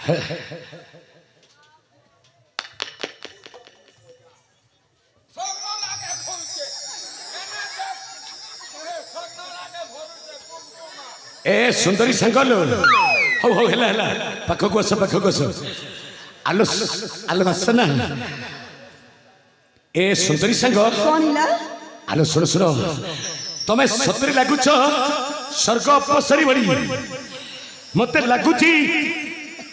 ए सुंदरी संगल हो हो हेला हेला पाखक आस आलो आलो आसना ए सुंदरी संग आलो सुनो सुनो तमें सतरे लगुच स्वर्ग अपसरी बड़ी मते लगुची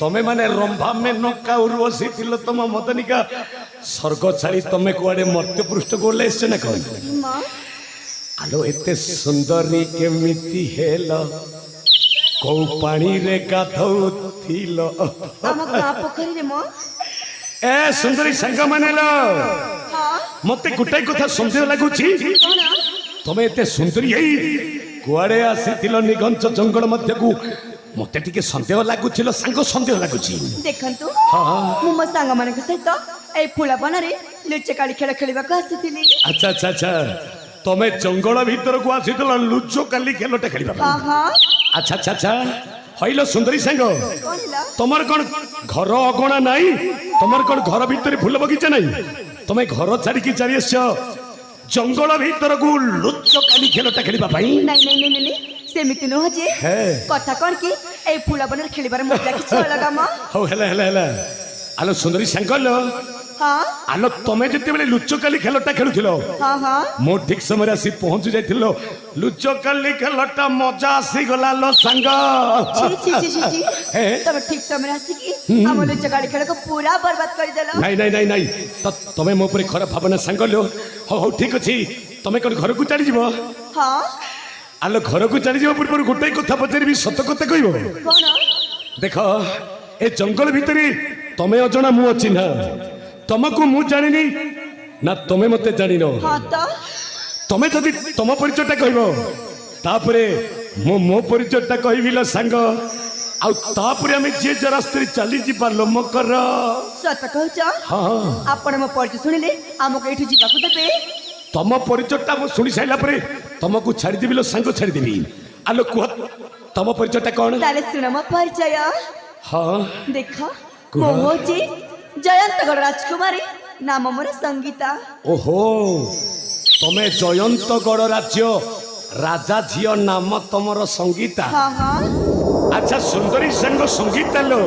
तमें माने रंभा में नौका उर्वशी थिलो तम मदनिका स्वर्ग छाड़ी तमें कुआडे मर्त्य पृष्ठ गोले एसे न कहि आलो एते सुंदरी केमिति हेलो को पानी रे गाधौथिलो हम का पोखरी रे मो ए सुंदरी संग मानेलो मते गुटाई कथा संदेह लागुची तमे एते सुंदरी हई कुआडे आसीथिलो निगंच जंगल मध्य को मते टिके संदेह लागुचिलो संग संदेह लागुची देखंतु मु मो संग माने के सहित ए फुला बनारे लुच्चे काली खेल खेलिबा को आसीथिली। अच्छा अच्छा अच्छा तमे जंगल भीतर को आसीथिलो लुच्चो काली खेलटे खेलिबा हां हां अच्छा अच्छा अच्छा हइलो सुंदरी संग तमर कोन घर अगणा नाही तमर कोन घर भीतर फूल बगीचा नाही तमे घर छाड़ी की चली आछो जंगल भीतर को लुच्चो काली खेलटा खेलिबा पई नहीं नहीं नहीं नहीं सेमिति न हजे कथा कोन की ए फुला बनारे खेलिबार मजा किछ अलगा म हो हेला हेला हेला आलो सुंदरी संग लो हां आलो तमे जते बेले लुच्चो काली खेलटा खेलुथिलो हां हां मो ठीक समय आसी पहुंच जाइथिलो लुच्चो काली खेलटा मजा आसी गला लो संग छी छी छी छी तमे ठीक समय आसी की हम लुच्चे काली खेल को पूरा बर्बाद कर देलो नहीं नहीं नहीं नहीं तो तमे मो पर खराब भावना संग लो हो हो ठीक अछि तमे कोन घर को चली जीवो हां आलो घर को चली जीवो पूर्व गोटे कथा पचारिबी सत कथा कहबो कोन देखो ए जंगल भीतरी तमे अजणा मु अचिन्हा तमको मु जानिनी ना तमे मते जानिनो हां तो तमे जदि तम परिचयटा कहबो तापरे मो मो परिचयटा कहबिलो संग आ तापरे हमें जे जे रास्ते चली जीबा लोमकर सत कहछ हां आपण मो परिचय सुनिले हमको एठु जीवा को देबे तम परिचयटा मु सुनी साइला परे तमको छाड़ी देबिलो संग छाड़ी देबी आलो कुह तम परिचयटा कोन ताले सुन मो परिचय हां देखा मो होची जयंतगढ़ राजकुमारी नाम मोर संगीता। ओहो तमे जयंतगढ़ राज्य राजा झियो नाम तमर संगीता हाँ हाँ अच्छा सुंदरी संग संगीता लो